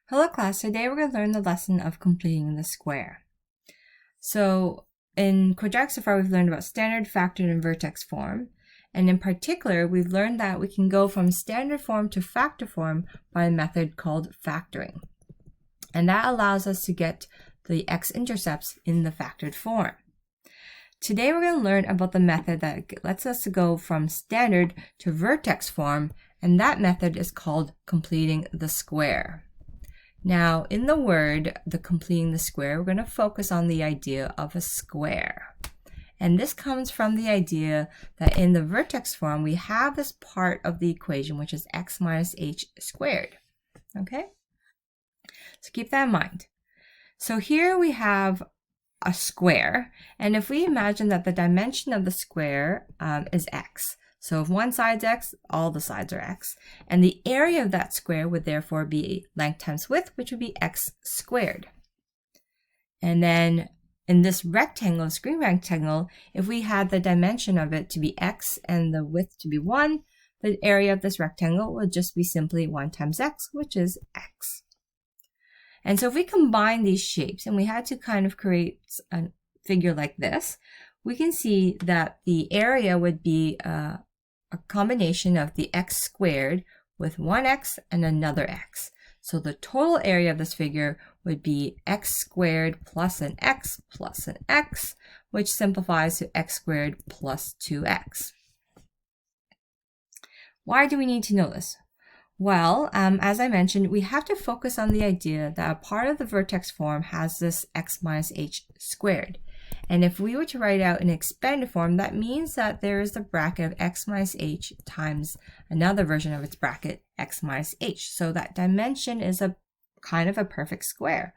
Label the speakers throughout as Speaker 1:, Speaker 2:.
Speaker 1: Hello class, today we're going to learn the lesson of completing the square. So in quadratic so far we've learned about standard, factored, and vertex form. And in particular, we've learned that we can go from standard form to factor form by a method called factoring. And that allows us to get the x-intercepts in the factored form. Today we're going to learn about the method that lets us go from standard to vertex form, and that method is called completing the square. Now, in the word, the completing the square, we're going to focus on the idea of a square. And this comes from the idea that in the vertex form, we have this part of the equation, which is x minus h squared. Okay? So keep that in mind. So here we have a square, and if we imagine that the dimension of the square is x, so if one side's x, all the sides are x, and the area of that square would therefore be length times width, which would be x squared. And then in this rectangle, this green rectangle, if we had the dimension of it to be x and the width to be 1, the area of this rectangle would just be simply 1 times x, which is x. And so if we combine these shapes and we had to kind of create a figure like this, we can see that the area would be a combination of the x squared with one x and another x. So the total area of this figure would be x squared plus an x, which simplifies to x squared plus 2x. Why do we need to know this? Well, as I mentioned, we have to focus on the idea that a part of the vertex form has this x minus h squared. And if we were to write out an expanded form, that means that there is the bracket of x minus h times another version of its bracket, x minus h. So that dimension is a kind of a perfect square.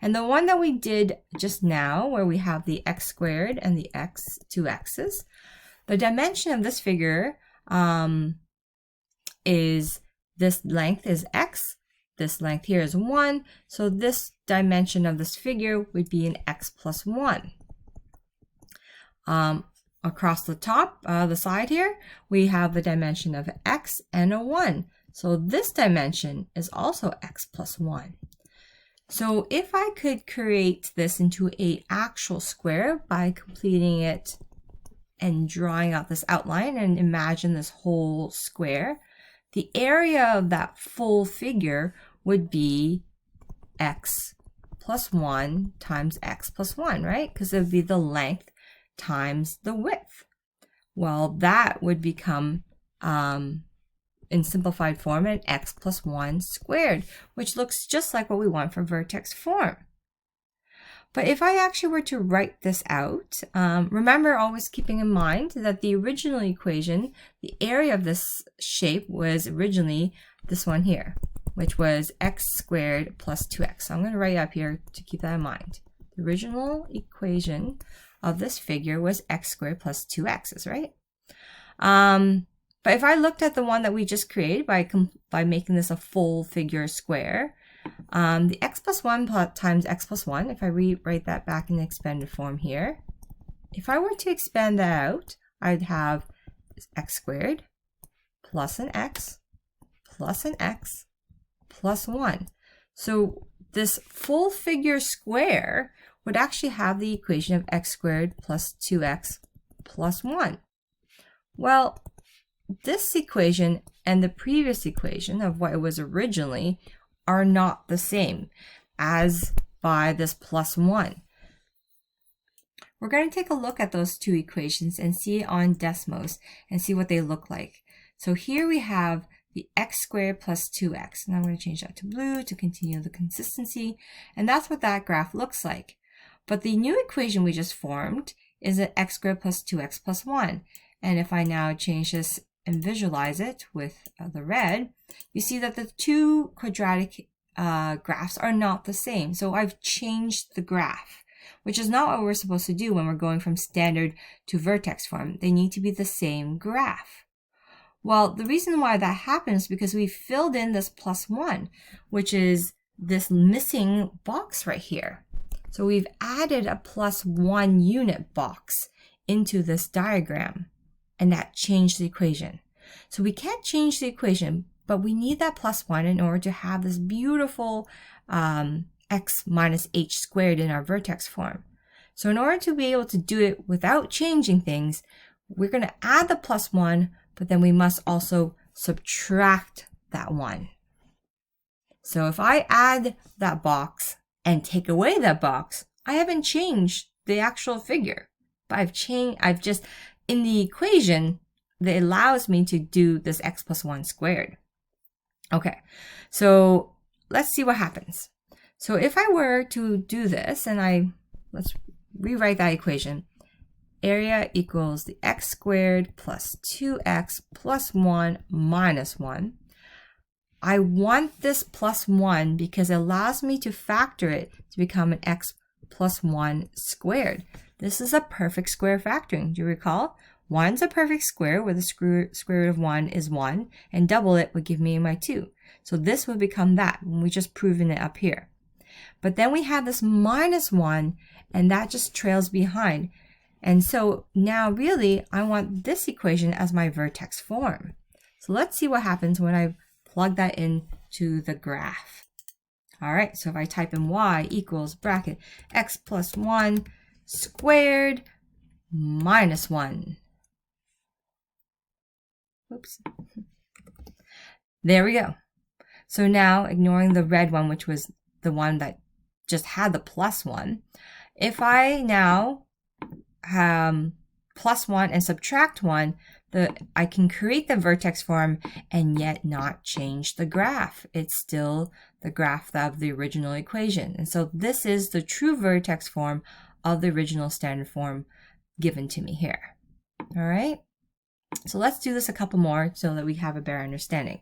Speaker 1: And the one that we did just now, where we have the x squared and the two x's, the dimension of this figure is this length is x, this length here is 1, so this dimension of this figure would be an x plus 1. Across the top, the side here, we have the dimension of x and a 1. So this dimension is also x plus 1. So if I could create this into an actual square by completing it and drawing out this outline and imagine this whole square, the area of that full figure would be x plus 1 times x plus 1, right? Because it would be the length times the width. Well, that would become, in simplified form, an x plus 1 squared, which looks just like what we want for vertex form. But if I actually were to write this out, remember always keeping in mind that the original equation, the area of this shape was originally this one here, which was x squared plus 2x. So I'm going to write up here to keep that in mind. The original equation of this figure was x squared plus 2x's, right? But if I looked at the one that we just created by making this a full figure square, the x plus 1 times x plus 1, if I rewrite that back in the expanded form here, if I were to expand that out, I'd have x squared plus an x plus 1. So this full figure square would actually have the equation of x squared plus 2x plus 1. Well, this equation and the previous equation of what it was originally are not the same as by this plus 1. We're going to take a look at those two equations and see it on Desmos and see what they look like. So here we have the x squared plus 2x, and I'm going to change that to blue to continue the consistency, and that's what that graph looks like. But the new equation we just formed is an x squared plus 2x plus 1, and if I now change this and visualize it with the red, you see that the two quadratic graphs are not the same. So I've changed the graph, which is not what we're supposed to do when we're going from standard to vertex form. They need to be the same graph. Well, the reason why that happens is because we filled in this plus 1, which is this missing box right here. So we've added a plus 1 unit box into this diagram, and that changed the equation. So we can't change the equation, but we need that +1 in order to have this beautiful x minus h squared in our vertex form. So in order to be able to do it without changing things, we're going to add the +1, but then we must also subtract that 1. So if I add that box and take away that box, I haven't changed the actual figure, but I've just, in the equation, that allows me to do this x plus 1 squared. Okay, so let's see what happens. So if I were to do this, and let's rewrite that equation. Area equals the x squared plus 2x plus 1 minus 1. I want this +1 because it allows me to factor it to become an x plus 1 squared. This is a perfect square factoring. Do you recall? 1's a perfect square where the square root of 1 is 1, and double it would give me my 2. So this would become that, and we just proven it up here. But then we have this -1, and that just trails behind. And so now really, I want this equation as my vertex form. So let's see what happens when I plug that into the graph. All right, so if I type in y equals bracket x plus 1 squared minus 1. Oops. There we go. So now, ignoring the red one, which was the one that just had the +1, if I now +1 and subtract 1, I can create the vertex form and yet not change the graph. It's still the graph of the original equation. And so this is the true vertex form of the original standard form given to me here. All right. So let's do this a couple more so that we have a better understanding.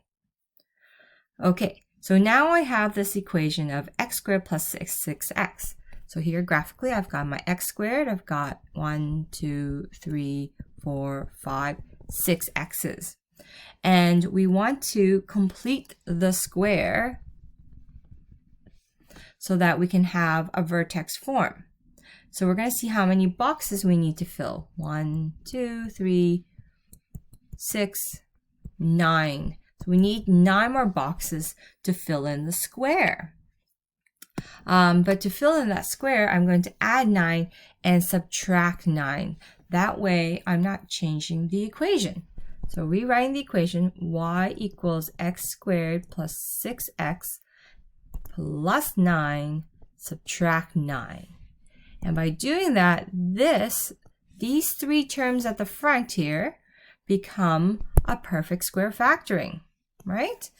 Speaker 1: Okay, so now I have this equation of x squared plus 6x. So here graphically, I've got my x squared. I've got 1, 2, 3, 4, 5, 6 x's. And we want to complete the square so that we can have a vertex form. So we're going to see how many boxes we need to fill. 1, 2, 3, 6, 9. So we need 9 more boxes to fill in the square. But to fill in that square, I'm going to add 9 and subtract 9. That way, I'm not changing the equation. So rewriting the equation, y equals x squared plus 6x plus 9, subtract 9. And by doing that, these 3 terms at the front here become a perfect square factoring, right?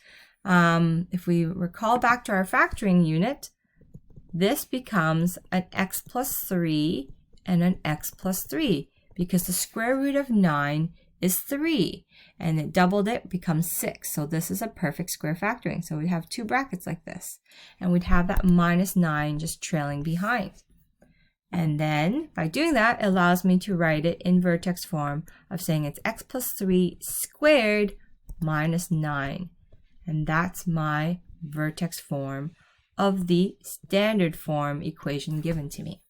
Speaker 1: If we recall back to our factoring unit, this becomes an x plus 3 and an x plus 3 because the square root of 9 is 3 and it doubled it becomes 6. So this is a perfect square factoring. So we have 2 brackets like this and we'd have that -9 just trailing behind. And then by doing that, it allows me to write it in vertex form of saying it's x plus 3 squared minus 9. And that's my vertex form of the standard form equation given to me.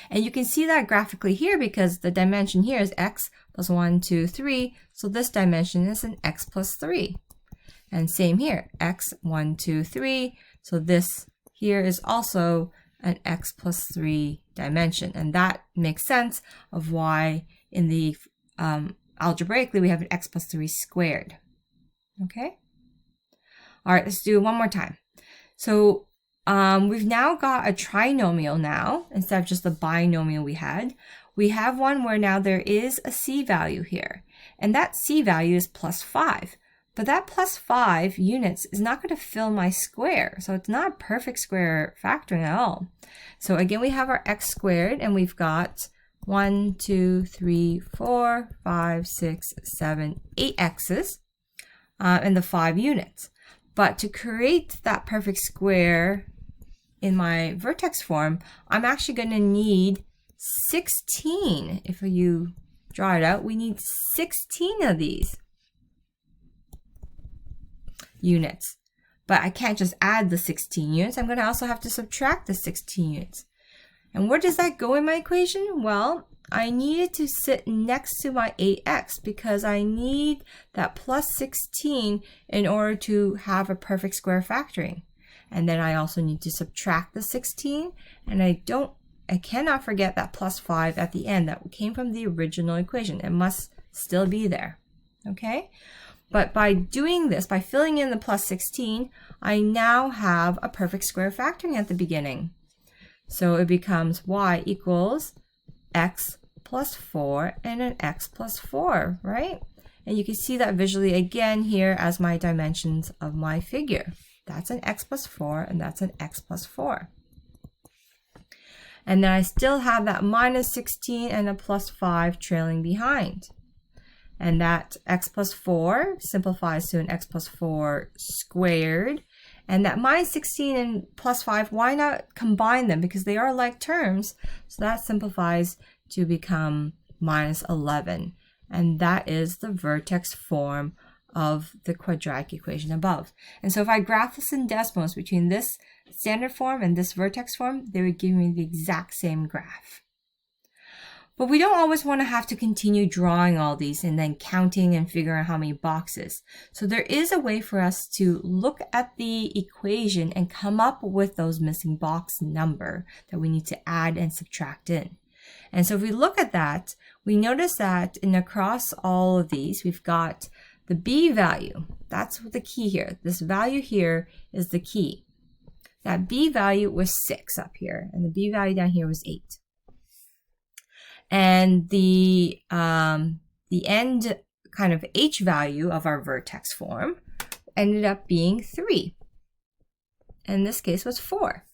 Speaker 1: And you can see that graphically here because the dimension here is x plus 1, 2, 3. So this dimension is an x plus 3. And same here, x, 1, 2, 3. So this here is also an x plus 3 dimension. And that makes sense of why in the algebraically we have an x plus 3 squared. Okay? All right, let's do it one more time. So we've now got a trinomial now, instead of just the binomial we had. We have one where now there is a c value here. And that c value is +5. But that +5 units is not going to fill my square. So it's not a perfect square factoring at all. So again, we have our x squared, and we've got 1, 2, 3, 4, 5, 6, 7, 8 x's and the 5 units. But to create that perfect square in my vertex form, I'm actually going to need 16. If you draw it out, we need 16 of these units. But I can't just add the 16 units. I'm going to also have to subtract the 16 units. And where does that go in my equation? Well, I needed to sit next to my 8x because I need that plus 16 in order to have a perfect square factoring. And then I also need to subtract the 16, and I cannot forget that plus 5 at the end that came from the original equation. It must still be there, okay? But by doing this, by filling in the plus 16, I now have a perfect square factoring at the beginning. So it becomes y equals x plus 4 and an x plus 4, right? And you can see that visually again here as my dimensions of my figure. That's an x plus 4 and that's an x plus 4. And then I still have that minus 16 and a plus 5 trailing behind. And that x plus 4 simplifies to an x plus 4 squared. And that minus 16 and plus 5, why not combine them? Because they are like terms. So that simplifies to become minus 11. And that is the vertex form of the quadratic equation above. And so if I graph this in Desmos between this standard form and this vertex form, they would give me the exact same graph. But we don't always want to have to continue drawing all these and then counting and figuring out how many boxes. So there is a way for us to look at the equation and come up with those missing box number that we need to add and subtract in. And so if we look at that, we notice that across all of these, we've got the b value. That's the key here. This value here is the key. That b value was 6 up here, and the b value down here was 8. And the end kind of h value of our vertex form ended up being 3. In this case was 4.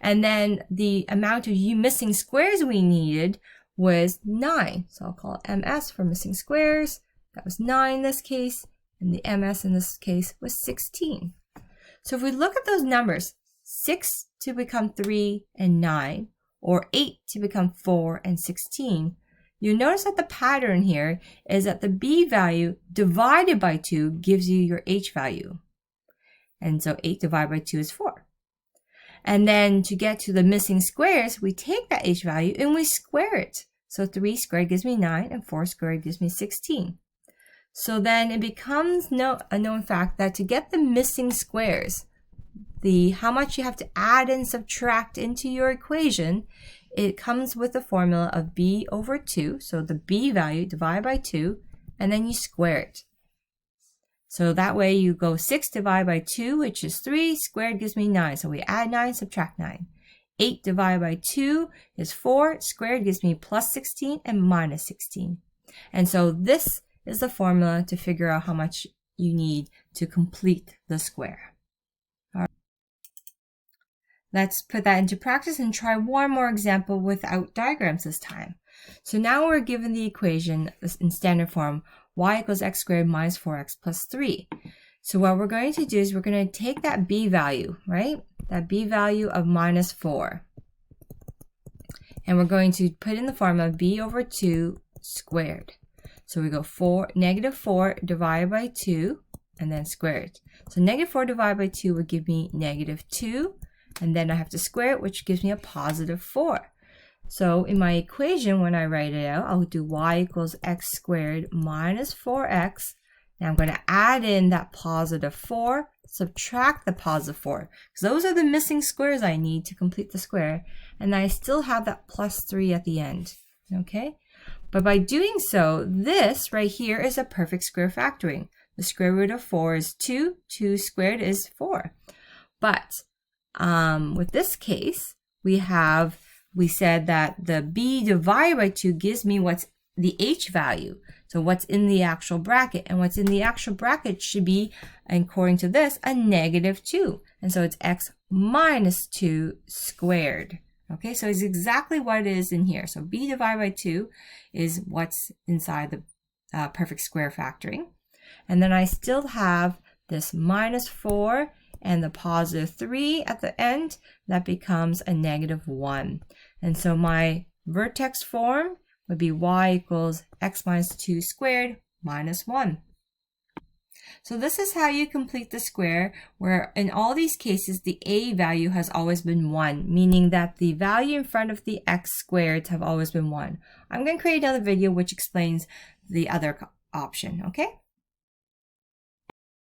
Speaker 1: And then the amount of missing squares we needed was 9. So I'll call it MS for missing squares. That was 9 in this case. And the MS in this case was 16. So if we look at those numbers, 6 to become 3 and 9, or 8 to become 4 and 16, you notice that the pattern here is that the b value divided by 2 gives you your h value. And so 8 divided by 2 is 4. And then to get to the missing squares, we take that h value and we square it. So 3 squared gives me 9 and 4 squared gives me 16. So then it becomes a known fact that to get the missing squares, how much you have to add and subtract into your equation, it comes with the formula of b over 2. So the b value divided by 2, and then you square it. So that way you go 6 divided by 2, which is 3, squared gives me 9. So we add 9, subtract 9. 8 divided by 2 is 4, squared gives me plus 16 and minus 16. And so this is the formula to figure out how much you need to complete the square. Let's put that into practice and try one more example without diagrams this time. So now we're given the equation in standard form, y equals x squared minus 4x plus 3. So what we're going to do is we're going to take that b value, right? That b value of minus 4. And we're going to put in the formula b over 2 squared. So we go negative 4 divided by 2 and then squared. So negative 4 divided by 2 would give me negative 2. And then I have to square it, which gives me a positive 4. So in my equation, when I write it out, I'll do y equals x squared minus 4x. Now I'm going to add in that positive 4, subtract the positive 4. Because those are the missing squares I need to complete the square. And I still have that plus 3 at the end. Okay? But by doing so, this right here is a perfect square factoring. The square root of 4 is 2. 2 squared is 4. But with this case, we said that the b divided by 2 gives me what's the h value. So what's in the actual bracket. And what's in the actual bracket should be, according to this, a negative 2. And so it's x minus 2 squared. Okay, so it's exactly what it is in here. So b divided by 2 is what's inside the perfect square factoring. And then I still have this minus 4 and the positive 3 at the end. That becomes a negative 1. And so my vertex form would be y equals x minus 2 squared minus 1. So this is how you complete the square, where in all these cases, the a value has always been 1, meaning that the value in front of the x squared have always been 1. I'm going to create another video which explains the other option, okay?